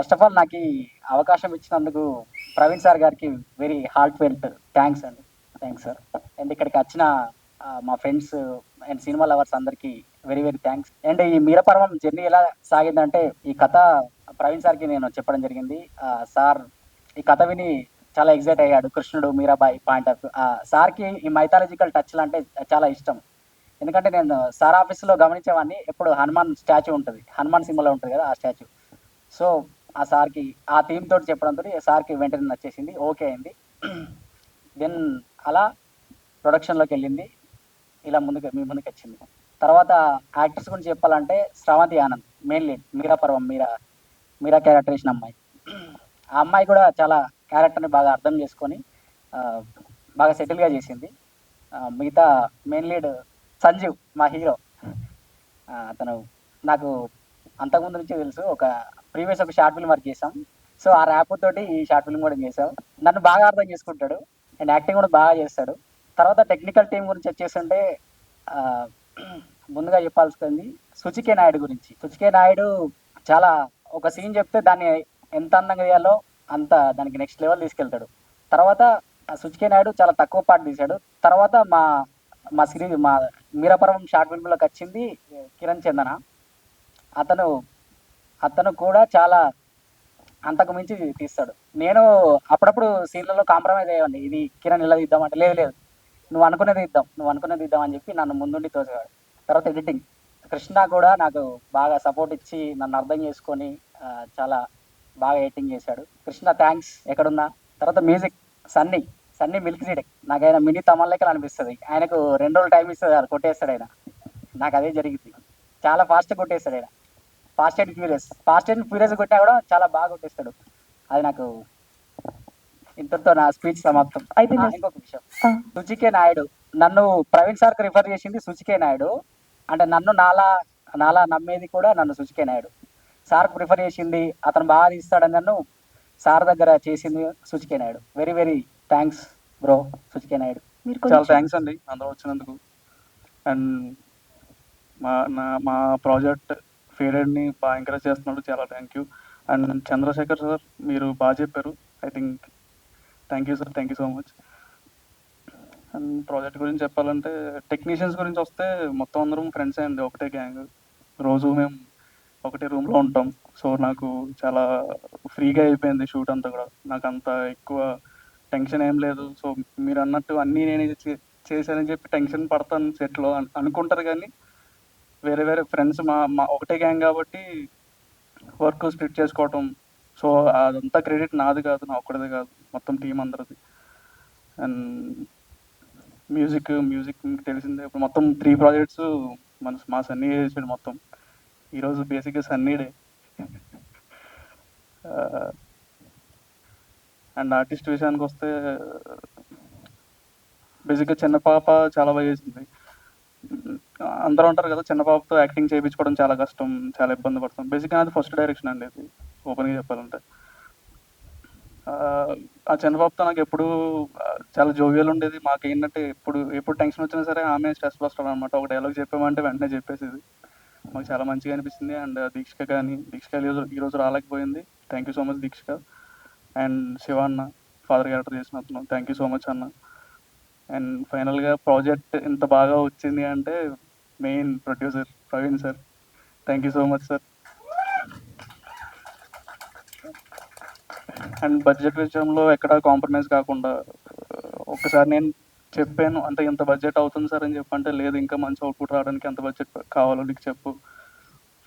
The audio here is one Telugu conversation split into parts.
ఫస్ట్ ఆఫ్ ఆల్ నాకు ఈ అవకాశం ఇచ్చినందుకు ప్రవీణ్ సార్ గారికి వెరీ హార్ట్ ఫెల్ట్ థ్యాంక్స్ అండి. Thanks sir. అండ్ ఇక్కడికి వచ్చిన మా ఫ్రెండ్స్ అండ్ సినిమా లవర్స్ అందరికీ వెరీ వెరీ థ్యాంక్స్. అండ్ ఈ మీరపర్వం జర్నీ ఎలా సాగిందంటే ఈ కథ ప్రవీణ్ సార్కి నేను చెప్పడం జరిగింది. సార్ ఈ కథ విని చాలా ఎగ్జైట్ అయ్యాడు. కృష్ణుడు మీరాబాయి పాయింట్ ఆఫ్ సార్కి ఈ మైథాలజికల్ టచ్లు అంటే చాలా ఇష్టం. ఎందుకంటే నేను సార్ ఆఫీస్లో గమనించేవాడిని, ఎప్పుడు హనుమాన్ స్టాచ్యూ ఉంటుంది, హనుమాన్ సింబల్ ఉంటుంది కదా ఆ స్టాచ్యూ. సో ఆ సార్కి ఆ థీమ్ తోటి చెప్పడంతో సార్కి వెంటనే నచ్చేసింది, ఓకే అయింది. దెన్ అలా ప్రొడక్షన్లోకి వెళ్ళింది, ఇలా మీ ముందుకు వచ్చింది. తర్వాత యాక్టర్స్ గురించి చెప్పాలంటే శ్రవంతి ఆనంద్ మెయిన్ లీడ్, మీరాపర్వం మీరా క్యారెక్టర్ వేసిన అమ్మాయి. ఆ అమ్మాయి కూడా చాలా క్యారెక్టర్ని బాగా అర్థం చేసుకొని బాగా సెటిల్గా చేసింది. మిగతా మెయిన్ లీడ్ సంజీవ్ మా హీరో, అతను నాకు అంతకుముందు నుంచి తెలుసు. ప్రీవియస్ ఒక షార్ట్ ఫిల్మ్ వర్క్ చేసాం. సో ఆ ర్యాప్ తోటి ఈ షార్ట్ ఫిల్మ్ కూడా చేసాం. నన్ను బాగా అర్థం చేసుకుంటాడు అండ్ యాక్టింగ్ కూడా బాగా చేస్తాడు. తర్వాత టెక్నికల్ టీం గురించి వచ్చేస్తుంటే ముందుగా చెప్పాల్సింది సుచికే నాయుడు గురించి. సుచికే నాయుడు చాలా ఒక సీన్ చెప్తే దాన్ని ఎంత అందంగా చేయాలో అంత దానికి నెక్స్ట్ లెవెల్ తీసుకెళ్తాడు. తర్వాత సుచికే నాయుడు చాలా తక్కువ పాట తీశాడు. తర్వాత మా సిరీస్ మా మీరాపర్వం షార్ట్ ఫిల్మ్లోకి వచ్చింది కిరణ్ చందన. అతను కూడా చాలా అంతకు మించి తీస్తాడు. నేను అప్పుడప్పుడు సీన్లలో కాంప్రమైజ్ అయ్యేవాడిని, ఇది కిరణ్ ఇలా తీద్దాం అంటే లేదు నువ్వు అనుకునేది ఇద్దాం అని చెప్పి నన్ను ముందుండి తోసేవాడు. తర్వాత ఎడిటింగ్ కృష్ణ కూడా నాకు బాగా సపోర్ట్ ఇచ్చి నన్ను అర్థం చేసుకొని చాలా బాగా ఎడిటింగ్ చేశాడు. కృష్ణ థ్యాంక్స్ ఎక్కడున్నా. తర్వాత మ్యూజిక్ సన్నీ మిల్క్ సీడ్, నాకు ఆయన మినీ తమన్ లెక్కలు అనిపిస్తుంది. ఆయనకు 2 రోజులు టైం ఇస్తుంది, అది కొట్టేస్తాడు ఆయన. నాకు అదే జరిగింది, చాలా ఫాస్ట్ కొట్టేస్తాడు ఆయన. ఫాస్ట్ అండ్ ఫ్యూరియస్ కొట్టినా కూడా చాలా బాగా కొట్టేస్తాడు. అది నాకు ఇంతతో నా స్పీచ్ సమాప్తం. అయితే ఇంకొక విషయం, సుచికే నాయుడు నన్ను ప్రవీణ్ సార్కి రిఫర్ చేసింది సుచికే నాయుడు. అంటే నన్ను నాలా నమ్మేది కూడా నన్ను సుచికే నాయుడు. సార్కి ప్రిఫర్ చేసింది, అతను బాగా తీస్తాడని నన్ను సార్ దగ్గర చేసింది Suchike Naidu. Very very thanks bro Suchike Naidu. చాలా థ్యాంక్స్ అండి అందరూ వచ్చినందుకు. అండ్ మా ప్రాజెక్ట్ ఫేడెడ్ని బాగా ఎంకరేజ్ చేస్తున్నాడు, చాలా thank you. And Chandrashekhar sir మీరు బాగా చెప్పారు, I think thank you sir, thank you so much. And project గురించి చెప్పాలంటే టెక్నీషియన్స్ గురించి వస్తే మొత్తం అందరం ఫ్రెండ్స్ అయ్యింది, ఒకటే గ్యాంగ్. రోజు మేము ఒకటే రూమ్లో ఉంటాం. సో నాకు చాలా ఫ్రీగా అయిపోయింది షూట్ అంతా కూడా, నాకు అంత ఎక్కువ టెన్షన్ ఏం లేదు. సో మీరు అన్నట్టు అన్నీ నేను చేశానని చెప్పి టెన్షన్ పడతాను సెట్లో అనుకుంటారు, కానీ వేరే ఫ్రెండ్స్ మా ఒకటే గ్యాంగ్ కాబట్టి వర్క్ స్ప్లిట్ చేసుకోవటం. సో అదంతా క్రెడిట్ నాది కాదు, నా ఒక్కడిదే కాదు, మొత్తం టీం అందరిది. అండ్ మ్యూజిక్ మీకు తెలిసిందే, ఇప్పుడు మొత్తం 3 ప్రాజెక్ట్స్ మా సన్నీ చేసాడు మొత్తం. ఈరోజు బేసిక్గా సన్నీ డే. అండ్ ఆర్టిస్ట్ విషయానికి వస్తే బేసిక్గా చిన్న పాప చాలా బాగా చేసింది. అందరూ అంటారు కదా చిన్న పాపతో యాక్టింగ్ చేయించుకోవడం చాలా కష్టం, చాలా ఇబ్బంది పడతాం. బేసిక్గా అది ఫస్ట్ డైరెక్షన్ అండి, అది ఓపెన్గా చెప్పాలంటే. ఆ చిన్న పాపతో నాకు ఎప్పుడు చాలా జోవియల్ ఉండేది. మాకు ఏంటంటే ఎప్పుడు టెన్షన్ వచ్చినా సరే ఆమె స్ట్రెస్ బస్టర్ అనమాట. ఒక డైలాగ్ చెప్పామంటే వెంటనే చెప్పేసేది, మాకు చాలా మంచిగా అనిపిస్తుంది. అండ్ దీక్షిక ఈరోజు రాలేకపోయింది, thank you so much Dikshika. And Shiva అన్న ఫాదర్ క్యారెక్టర్ చేసిన అతను, థ్యాంక్ యూ సో మచ్ అన్న. అండ్ ఫైనల్గా ప్రాజెక్ట్ ఇంత బాగా వచ్చింది అంటే main producer Praveen sir, thank you so much sir. And budget విషయంలో ఎక్కడ కాంప్రమైజ్ కాకుండా ఒక్కసారి నేను చెప్పాను, అంటే ఇంత బడ్జెట్ అవుతుంది సార్ అని చెప్పంటే, లేదు ఇంకా మంచి అవుట్పుట్ రావడానికి ఎంత బడ్జెట్ కావాలో నీకు చెప్పు,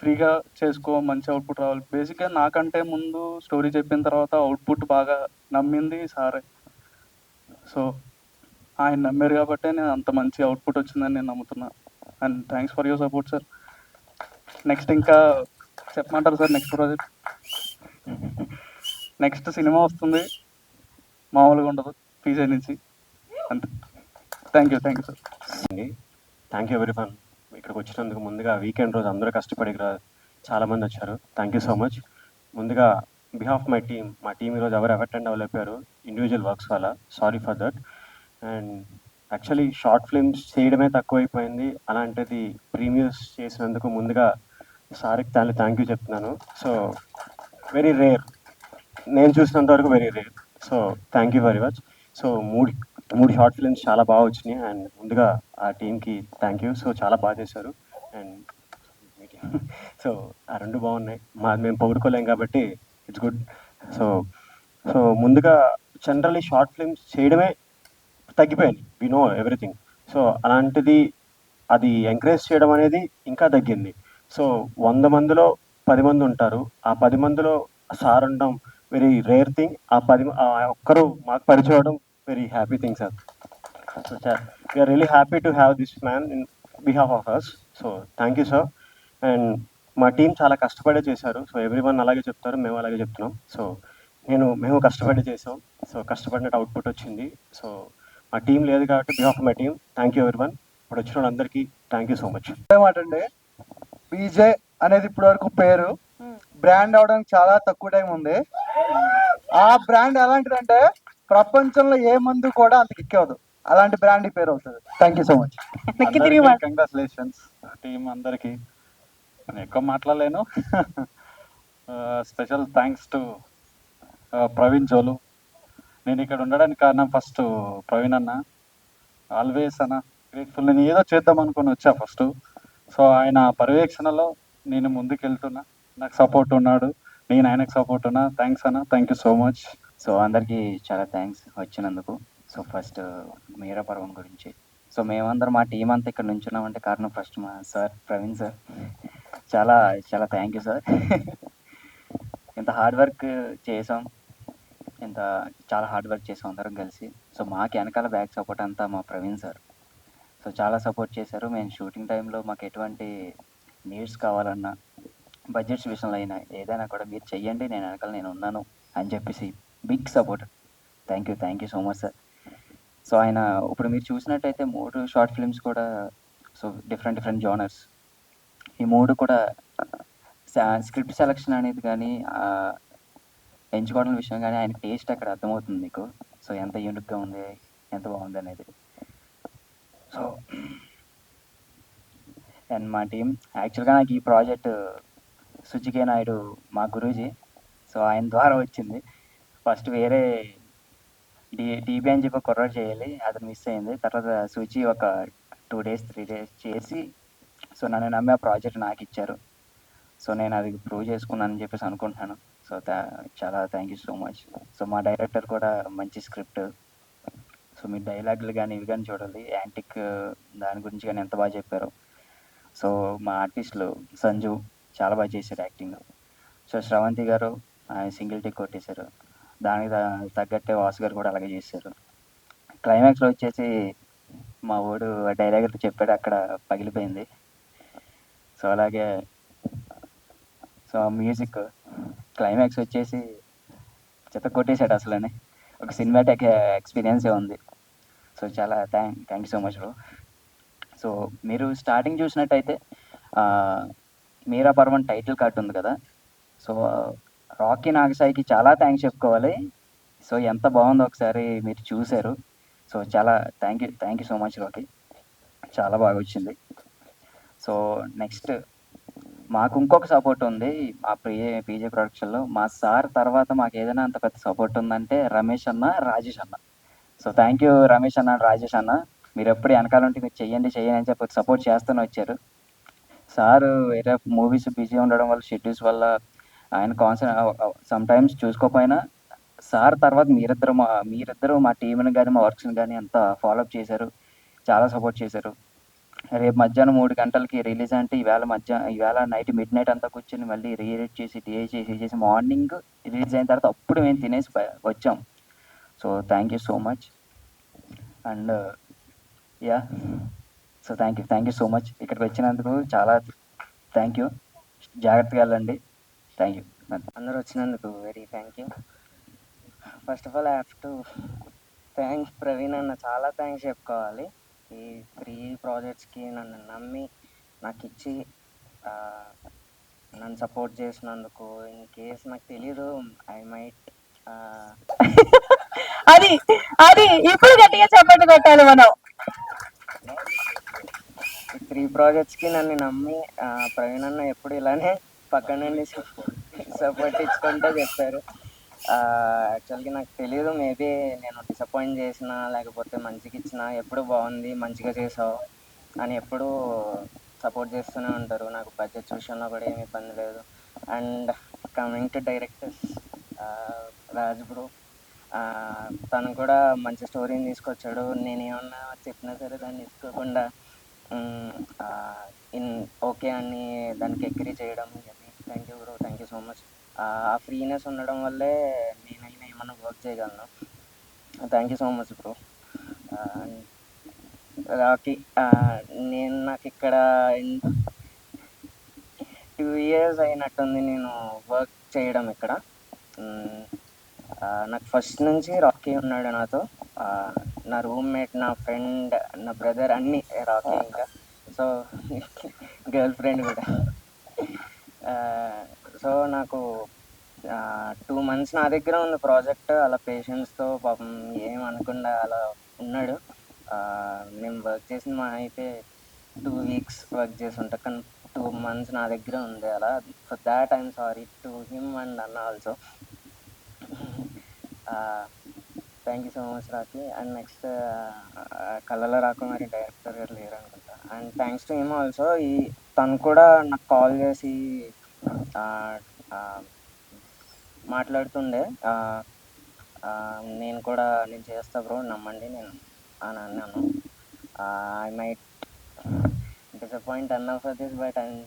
ఫ్రీగా చేసుకో, మంచి అవుట్పుట్ రావాలి. బేసిక్గా నాకంటే ముందు స్టోరీ చెప్పిన తర్వాత అవుట్పుట్ బాగా నమ్మింది సారే. సో ఆయన నమ్మారు కాబట్టి నేను అంత మంచి అవుట్పుట్ వచ్చిందని నేను నమ్ముతున్నా. And thanks for your support sir. Next ఇంకా చెప్పమంటారు సార్? నెక్స్ట్ సినిమా వస్తుంది, మామూలుగా ఉండదు, పీజే నుంచి. అంతే, thank you sir. Thank you everyone. ఇక్కడికి వచ్చినందుకు ముందుగా వీకెండ్ రోజు అందరూ కష్టపడి చాలామంది వచ్చారు, థ్యాంక్ యూ సో మచ్. ముందుగా బిహాఫ్ మా టీం ఈరోజు ఎవరు అటెండ్ అవ్వలేపారు ఇండివిజువల్ వర్క్స్ వల్ల, sorry for that. And actually short films చేయడమే తక్కువైపోయింది, అలాంటిది ప్రీమియర్స్ చేసినందుకు ముందుగా సార్కి థ్యాంక్ యూ చెప్తున్నాను. సో వెరీ రేర్, నేను చూసినంత వరకు very rare. So thank you very much. So మూడు మూడు షార్ట్ ఫిల్మ్స్ చాలా బాగా వచ్చినాయి, అండ్ ముందుగా ఆ టీంకి థ్యాంక్ యూ. సో చాలా బాగా చేశారు, అండ్ సో ఆ రెండు బాగున్నాయి. మేము పొగుడుకోలేం కాబట్టి ఇట్స్ గుడ్. సో సో ముందుగా జనరల్లీ షార్ట్ ఫిల్మ్స్ చేయడమే తగ్గిపోయింది, వి నో ఎవ్రీథింగ్. సో అలాంటిది అది ఎంకరేజ్ చేయడం అనేది ఇంకా తగ్గింది. సో 100 మందిలో 10 మంది ఉంటారు, ఆ 10 మందిలో సార్ ఉండడం వెరీ రేర్ థింగ్. ఆ ఒక్కరు మాకు పరిచయం అవడం very happy thing sir. So we are really happy to have this man in behalf of us. So thank you sir. And మా టీం చాలా కష్టపడే చేశారు. సో ఎవ్రీ వన్ అలాగే చెప్తారు, మేము అలాగే చెప్తున్నాం. సో మేము కష్టపడి చేసాం, సో కష్టపడినట్టు అవుట్పుట్ వచ్చింది. సో మా టీం లేదు కాబట్టి behalf my team thank you ఎవరి వన్. ఇప్పుడు వచ్చిన వాళ్ళందరికీ థ్యాంక్ యూ సో మచ్. మాట అండి, పీజే అనేది ఇప్పటి వరకు పేరు బ్రాండ్ అవడానికి చాలా తక్కువ టైం ఉంది. ఆ బ్రాండ్ ఎలాంటిదంటే ప్రపంచంలో ఏ మందు కూడా అంత ఎక్కవదు, అలాంటి బ్రాండ్ ఈ పేరు అవుతుంది. Thank you so much. Congratulations team అందరికీ. నేను ఎక్కువ మాట్లాడలేను. స్పెషల్ థ్యాంక్స్ టు ప్రవీణ్ జోలు. నేను ఇక్కడ ఉండడానికి కారణం ఫస్ట్ ప్రవీణ్ అన్న, ఆల్వేస్ అన్న గ్రేట్ఫుల్. నేను ఏదో చేద్దాం అనుకుని వచ్చా ఫస్ట్. సో ఆయన పర్యవేక్షణలో నేను ముందుకు వెళ్తున్నా, నాకు సపోర్ట్ ఉన్నాడు, నేను ఆయనకు సపోర్ట్ ఉన్నా. థ్యాంక్స్ అన్న, thank you so much. So అందరికీ చాలా థ్యాంక్స్ వచ్చినందుకు. సో ఫస్ట్ మీరా పర్వం గురించి, సో మేమందరం మా టీం అంతా ఇక్కడ నుంచున్నామంటే కారణం ఫస్ట్ మా సార్ ప్రవీణ్ సార్. చాలా చాలా థ్యాంక్ యూ సార్. ఇంత హార్డ్ వర్క్ చేసాం, చాలా హార్డ్ వర్క్ చేసాం అందరం కలిసి. సో మాకు వెనకాల బ్యాక్ సపోర్ట్ అంతా మా ప్రవీణ్ సార్. సో చాలా సపోర్ట్ చేశారు. మేము షూటింగ్ టైంలో మాకు ఎటువంటి నీడ్స్ కావాలన్నా, బడ్జెట్స్ విషయంలో అయినా ఏదైనా కూడా మీరు చెయ్యండి, నేను వెనకాల నేను ఉన్నాను అని చెప్పేసి big support. Thank you so much sir. So ఆయన ఇప్పుడు మీరు చూసినట్టయితే 3 షార్ట్ ఫిల్మ్స్ కూడా సో డిఫరెంట్ జోనర్స్. ఈ 3 కూడా స్క్రిప్ట్ సెలక్షన్ అనేది కానీ ఎంచుకోవడం విషయం కానీ ఆయన టేస్ట్ అక్కడ అర్థమవుతుంది మీకు. సో ఎంత యూనిక్గా ఉంది, ఎంత బాగుంది అనేది. సో అండ్ మా టీం యాక్చువల్గా నాకు ఈ ప్రాజెక్ట్ సుచికే నాయుడు మా గురూజీ, సో ఆయన ద్వారా వచ్చింది. ఫస్ట్ వేరే డీబీ అని చెప్పి కుర్రాడు చేయాలి, అతను మిస్ అయింది. తర్వాత సుచి ఒక 2 days 3 days చేసి సో నన్ను నమ్మి ఆ ప్రాజెక్ట్ నాకు ఇచ్చారు. సో నేను అది ప్రూవ్ చేసుకున్నానని చెప్పేసి అనుకుంటున్నాను. సో చాలా thank you so much. So మా డైరెక్టర్ కూడా మంచి స్క్రిప్ట్, సో మీ డైలాగులు కానీ ఇవి కానీ చూడాలి, యాంటిక్ దాని గురించి కానీ ఎంత బాగా చెప్పారు. సో మా ఆర్టిస్టులు సంజు చాలా బాగా చేశారు యాక్టింగ్. సో శ్రవంతి గారు సింగిల్ టిక్ కొట్టేశారు, దానికి తగ్గట్టే వాసు గారు కూడా అలాగే చేశారు. క్లైమాక్స్లో వచ్చేసి మా వాడు డైలాగ్ చెప్పాడు, అక్కడ పగిలిపోయింది. సో అలాగే సో మ్యూజిక్ క్లైమాక్స్ వచ్చేసి చెత్త కొట్టేశాడు అసలని, ఒక సినిమాటిక్ ఎక్స్పీరియన్సే ఉంది. సో చాలా thank you so much bro. So మీరు స్టార్టింగ్ చూసినట్టయితే మీరా పర్వన్ టైటిల్ కార్డ్ ఉంది కదా, సో రాకీ నాగసాయికి చాలా థ్యాంక్స్ చెప్పుకోవాలి. సో ఎంత బాగుందో ఒకసారి మీరు చూశారు. సో చాలా thank you so much Rocky, చాలా బాగా వచ్చింది. సో నెక్స్ట్ మాకు ఇంకొక సపోర్ట్ ఉంది మా పీజే ప్రొడక్షన్లో. మా సార్ తర్వాత మాకు ఏదైనా అంత పెద్ద సపోర్ట్ ఉందంటే రమేష్ అన్న, రాజేష్ అన్న. సో థ్యాంక్ యూ రమేష్ అన్న, రాజేష్ అన్న. మీరు ఎప్పుడు వెనకాల ఉంటే మీరు చెయ్యండి అని చెప్పి సపోర్ట్ చేస్తూనే వచ్చారు. సార్ వేరే మూవీస్ బిజీ ఉండడం వల్ల, షెడ్యూల్స్ వల్ల ఆయన సమ్ టైమ్స్ చూసుకోకపోయినా సార్ తర్వాత మీరిద్దరు మా టీంని కానీ మా వర్క్స్ని కానీ అంత ఫాలోఅప్ చేశారు, చాలా సపోర్ట్ చేశారు. రేపు మధ్యాహ్నం 3 గంటలకి రిలీజ్ అంటే ఇవాళ నైట్ మిడ్ అంతా కూర్చొని మళ్ళీ రీఎడిట్ చేసి డిఐ చేసి మార్నింగ్ రిలీజ్ అయిన తర్వాత అప్పుడు మేము తినేసి వచ్చాం. So thank you so much. And yeah so thank you so much. ఇక్కడికి వచ్చినందుకు చాలా థ్యాంక్ యూ. జాగ్రత్తగా వెళ్ళండి. Thank you. అందరూ వచ్చినందుకు very thank you. First of all I have to thank Praveen అన్న, చాలా థ్యాంక్స్ చెప్పుకోవాలి. ఈ 3 ప్రాజెక్ట్స్కి నన్ను నమ్మి నాకు ఇచ్చి నన్ను సపోర్ట్ చేసినందుకు. ఇన్ కేస్ నాకు తెలీదు, ఐ మైట్ అది ఇప్పుడు గట్టిగా చెప్పండి కొట్టాలి మనం. ఈ 3 ప్రాజెక్ట్స్కి నన్ను నమ్మి ప్రవీణ్ అన్న ఎప్పుడు ఇలానే పక్కన నుండి సపోర్ట్ ఇచ్చుకుంటూ చెప్పారు. యాక్చువల్గా నాకు తెలియదు, మేబీ నేను డిసప్పాయింట్ చేసిన లేకపోతే మంచిగా ఇచ్చిన ఎప్పుడు బాగుంది మంచిగా చేసావు అని ఎప్పుడూ సపోర్ట్ చేస్తూనే ఉంటారు. నాకు బడ్జెట్స్ విషయంలో కూడా ఏమి ఇబ్బంది లేదు. And coming to directors, Raj bro, తను కూడా మంచి స్టోరీని తీసుకొచ్చాడు. నేను ఏమన్నా చెప్పినా సరే దాన్ని తీసుకోకుండా ఇన్ ఓకే అని దానికి అగ్రీ చేయడం. Thank you bro, thank you so much. ఆ ఫ్రీనెస్ ఉండడం వల్లే నేనైనా ఏమన్నా వర్క్ చేయగలను. Thank you so much bro. Rocky, నేను నాకు ఇక్కడ 2 years అయినట్టుంది నేను వర్క్ చేయడం ఇక్కడ. నాకు ఫస్ట్ నుంచి రాకీ ఉన్నాడు నాతో. నా రూమ్మేట్, నా ఫ్రెండ్, నా బ్రదర్ అన్నీ రాకీ. ఇంకా సో గర్ల్ ఫ్రెండ్ కూడా. సో నాకు 2 months నా దగ్గర ఉంది ప్రాజెక్ట్. అలా పేషెన్స్తో పాపం ఏం అనకుండా అలా ఉన్నాడు. నేను వర్క్ చేసిన మా అయితే 2 weeks వర్క్ చేసి ఉంటా, కానీ 2 months నా దగ్గర ఉంది. అలా for that I'm sorry to him and అన్న also. Thank you so much Rocky. And next కళ్ళలో రాకుమారి డైరెక్టర్ గారు లేరు అనుకుంటా. And thanks to him also. తను కూడా నాకు కాల్ చేసి మాట్లాడుతుండే. నేను చేస్తా బ్రో, నమ్మండి నేను అని అన్నాను. ఐ మైట్ డిసప్పాయింట్ అన్నా for this, but I'm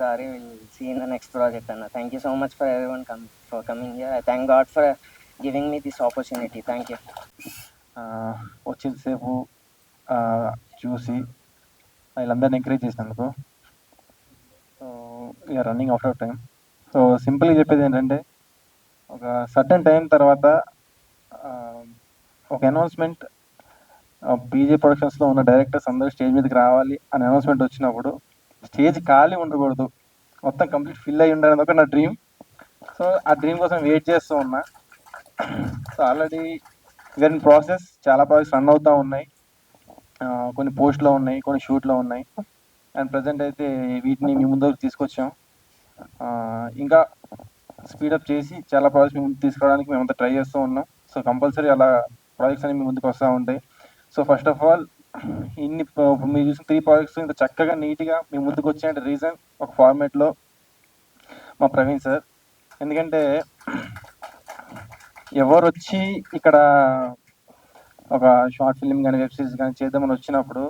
sorry, will see in the next project అన్న. Thank you so much for everyone for coming here. I thank God for giving me this opportunity. Thank you. వచ్చేసేపు చూసి వీళ్ళందరినీ ఎంకరేజ్ చేసినందుకు. So we're running out of time. So సింపుల్గా చెప్పేది ఏంటంటే, ఒక సర్టన్ టైం తర్వాత ఒక అనౌన్స్మెంట్ పీజే ప్రొడక్షన్స్లో ఉన్న డైరెక్టర్స్ అందరూ స్టేజ్ మీదకి రావాలి అని అనౌన్స్మెంట్ వచ్చినప్పుడు స్టేజ్ ఖాళీ ఉండకూడదు, మొత్తం కంప్లీట్ ఫిల్ అయ్యి ఉండాలని ఒక నా డ్రీమ్. సో ఆ డ్రీమ్ కోసం వెయిట్ చేస్తూ ఉన్నా. So already we are in process, చాలా ప్రాజెక్ట్స్ రన్ అవుతూ ఉన్నాయి. కొన్ని పోస్ట్లో ఉన్నాయి, కొన్ని షూట్లో ఉన్నాయి. అండ్ ప్రజెంట్ అయితే వీటిని మీ ముందుకు తీసుకొచ్చాం. ఇంకా స్పీడప్ చేసి చాలా ప్రాజెక్ట్స్ మీ ముందుకు తీసుకురావడానికి మేమంతా ట్రై చేస్తూ ఉన్నాం. సో కంపల్సరీ అలా ప్రాజెక్ట్స్ అనేవి మీ ముందుకు వస్తూ ఉంటాయి. సో ఫస్ట్ ఆఫ్ ఆల్ మీరు చూసిన 3 ప్రాజెక్ట్స్ ఇంత చక్కగా నీట్గా మీ ముందుకు వచ్చే రీజన్ ఒక ఫార్మేట్లో మా ప్రవీణ్ సార్. ఎందుకంటే ఎవరు వచ్చి ఇక్కడ ఒక షార్ట్ ఫిల్మ్ కానీ వెబ్ సిరీస్ కానీ చేద్దామని వచ్చినప్పుడు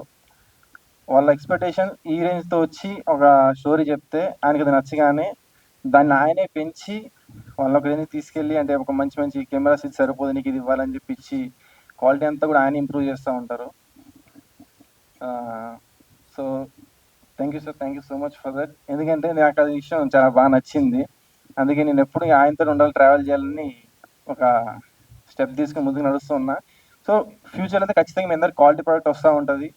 వాళ్ళ ఎక్స్పెక్టేషన్ ఈ రేంజ్తో వచ్చి ఒక స్టోరీ చెప్తే ఆయనకి అది నచ్చగానే దాన్ని ఆయనే పెంచి వాళ్ళ ఒక రేంజ్ తీసుకెళ్ళి, అంటే ఒక మంచి మంచి కెమెరాస్ ఇది సరిపోదు నీకు ఇది ఇవ్వాలని చెప్పించి క్వాలిటీ అంతా కూడా ఆయన ఇంప్రూవ్ చేస్తూ ఉంటారు. So thank you sir, thank you so much for that. ఎందుకంటే నాకు అది విషయం చాలా బాగా నచ్చింది. అందుకే నేను ఎప్పుడు ఆయనతో ఉండాలి, ట్రావెల్ చేయాలని ఒక స్టెప్ తీసుకుని ముందుకు నడుస్తూ ఉన్నా. సో ఫ్యూచర్ అయితే ఖచ్చితంగా మీ అందరికి క్వాలిటీ ప్రోడక్ట్ వస్తూ ఉంటుంది.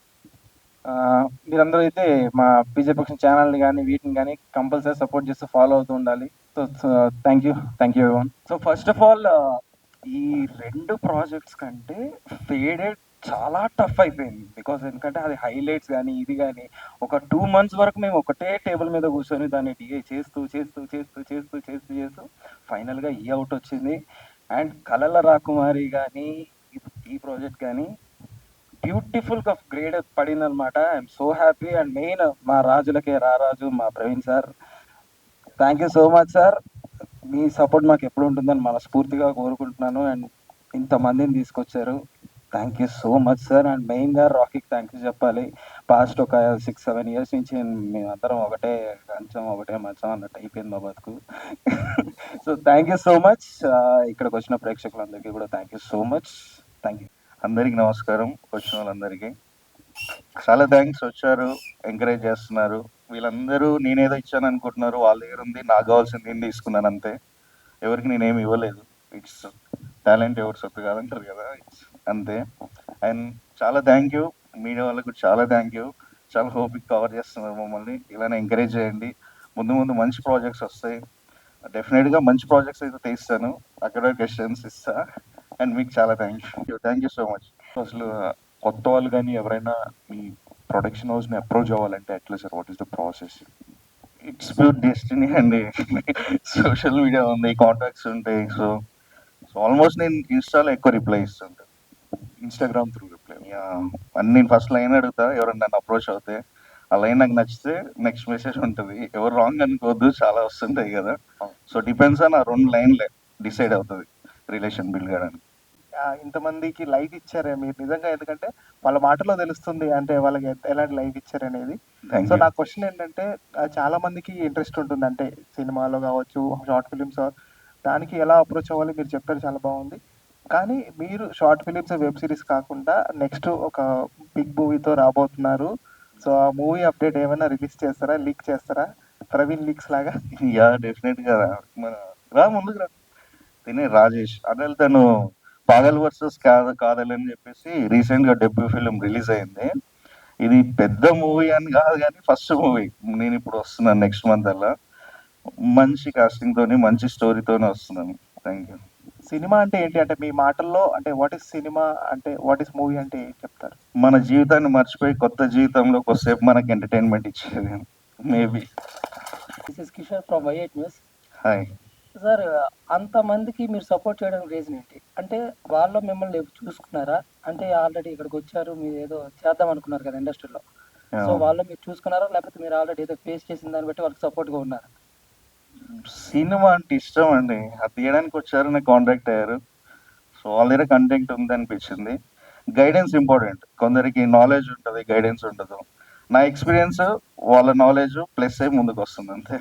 మీరందరూ అయితే మా పీజే ప్రొడక్షన్ ఛానల్ని కానీ వీటిని కానీ కంపల్సరీ సపోర్ట్ చేస్తూ ఫాలో అవుతూ ఉండాలి. So thank you everyone. So first of all ఈ 2 ప్రాజెక్ట్స్ కంటే ఫేడెడ్ చాలా టఫ్ అయిపోయింది. బికాస్ ఎందుకంటే అది హైలైట్స్ కానీ ఇది కానీ ఒక 2 months వరకు మేము ఒకటే టేబుల్ మీద కూర్చొని దాన్ని డిఏ చేస్తూ ఫైనల్గా ఈ అవుట్ వచ్చింది. అండ్ కలల రాకుమారి కానీ ఈ ప్రాజెక్ట్ కానీ బ్యూటిఫుల్గా గ్రేడ్ పడింది అనమాట. I'm so happy. And main మా రాజులకే రారాజు మా Praveen sir, thank you so much sir. Me support మాకు ఎప్పుడు ఉంటుందని మనస్ఫూర్తిగా కోరుకుంటున్నాను. అండ్ ఇంతమందిని తీసుకొచ్చారు, thank you so much sir. And మెయిన్గా రాకీకి థ్యాంక్ యూ చెప్పాలి. పాస్ట్ ఒక 6-7 years నుంచి మేమందరం ఒకటే కంచం ఒకటే మంచం అన్నట్టు అయిపోయింది మా బతుకు. So thank you so much. ఇక్కడికి వచ్చిన ప్రేక్షకులందరికీ కూడా thank you so much. Thank you. అందరికి నమస్కారం. వచ్చిన వాళ్ళందరికీ చాలా థ్యాంక్స్. వచ్చారు, ఎంకరేజ్ చేస్తున్నారు. వీళ్ళందరూ నేనేదో ఇచ్చాను అనుకుంటున్నారు. వాళ్ళ దగ్గర ఉంది, నాకు కావాల్సింది నేను తీసుకున్నాను అంతే. ఎవరికి నేనేమి ఇవ్వలేదు. ఇట్స్ టాలెంట్ ఎవరు సొత్తు కాదంటారు కదా, ఇట్స్ అంతే. అండ్ చాలా థ్యాంక్ యూ మీడియా వాళ్ళకు, చాలా థ్యాంక్ యూ. చాలా హోపిక్ కవర్ చేస్తున్నారు మమ్మల్ని. ఇలానే ఎంకరేజ్ చేయండి. ముందు మంచి ప్రాజెక్ట్స్ వస్తాయి. డెఫినెట్గా మంచి ప్రాజెక్ట్స్ అయితే తీస్తాను, అక్కడ క్వశ్చన్స్ ఇస్తా. అండ్ మీకు చాలా థ్యాంక్ యూ సో మచ్. అసలు కొత్త వాళ్ళు కానీ ఎవరైనా మీ ప్రొడక్షన్ హౌస్ని అప్రోచ్ అవ్వాలంటే ఎట్లా sir, what is the process? It's pure destiny అండి. సోషల్ మీడియా ఉంది, కాంటాక్ట్స్ ఉంటాయి. సో ఆల్మోస్ట్ నేను ఇన్స్టాలో ఎక్కువ రిప్లై ఇస్తుంటాను. Instagram through reply. నేను ఫస్ట్ లైన్ అడుగుతా, ఎవరైనా నన్ను అప్రోచ్ అవుతే ఆ లైన్ నాకు నచ్చితే నెక్స్ట్ మెసేజ్ ఉంటుంది. ఎవరు రాంగ్ అనుకోవద్దు, చాలా వస్తుంటాయి కదా. సో డిపెండ్స్ ఆన్ ఆ 2 లైన్లే డిసైడ్ అవుతుంది రిలేషన్ బిల్డ్ చేయడానికి. ఇంతమందికి లైఫ్ ఇచ్చారే మీరు నిజంగా, ఎందుకంటే వాళ్ళ మాటలో తెలుస్తుంది అంటే వాళ్ళకి ఎలాంటి లైఫ్ ఇచ్చారనేది. Thank so you. నా క్వశ్చన్ ఏంటంటే చాలా మందికి ఇంట్రెస్ట్ ఉంటుంది అంటే సినిమాలో కావచ్చు, షార్ట్ ఫిలిమ్స్, దానికి ఎలా అప్రోచ్ అవ్వాలి మీరు చెప్పారు, చాలా బాగుంది. కానీ మీరు షార్ట్ ఫిలిమ్స్, వెబ్ సిరీస్ కాకుండా నెక్స్ట్ ఒక బిగ్ మూవీతో రాబోతున్నారు. సో ఆ మూవీ అప్డేట్ ఏమైనా రిలీజ్ చేస్తారా, లీక్ చేస్తారా, ప్రవీణ్ లీక్స్ లాగా? యా డెఫినెట్ గా మన ముందుకు రా తినే రాజేష్ అనిల్ తను పాగల్ వర్సెస్ కాదల్ అని చెప్పేసి రీసెంట్ గా డెబ్యూ ఫిలిం రిలీజ్ అయింది. ఇది పెద్ద మూవీ అని కాదు కానీ ఫస్ట్ మూవీ. నేను ఇప్పుడు వస్తున్నాను నెక్స్ట్ మంత్ అలా. మంచి కాస్టింగ్ తోని మంచి స్టోరీతోనే వస్తున్నాను. Thank you. సినిమా అంటే ఏంటి అంటే మీ మాటల్లో అంటే వాట్ ఇస్ సినిమా అంటే, వాట్ ఇస్ మూవీ అంటే ఏం చెప్తారు? మన జీవితాన్ని మర్చిపోయి కొత్త జీవితంలో కొద్దిసేపు మనకి ఎంటర్టైన్మెంట్ ఇచ్చేది maybe. This is Kishore from వైఎట్ న్యూస్. హాయ్ సార్, అంతమందికి మీరు సపోర్ట్ చేయడానికి రీజన్ ఏంటి? అంటే వాళ్ళు మిమ్మల్ని చూసుకున్నారా? అంటే ఆల్రెడీ ఇక్కడికి వచ్చారు, మీరు ఏదో చేద్దాం అనుకున్నారు కదా ఇండస్ట్రీలో. సో వాళ్ళు మీరు చూసుకున్నారా, లేకపోతే మీరు ఆల్రెడీ ఏదో ఫేస్ చేసిన దాన్ని బట్టి వాళ్ళకి సపోర్ట్గా ఉన్నారా? సినిమా అంటే ఇష్టం అండి, అది తీయడానికి వచ్చారు, నాకు కాంటాక్ట్ అయ్యారు. సో వాళ్ళ దగ్గర కంటెంట్ ఉంది అనిపించింది. Guidance important. కొందరికి నాలెడ్జ్ ఉంటుంది, గైడెన్స్ ఉండదు. నా ఎక్స్పీరియన్స్ వాళ్ళ నాలెడ్జ్ ప్లస్ అయి ముందుకు వస్తుంది అంతే.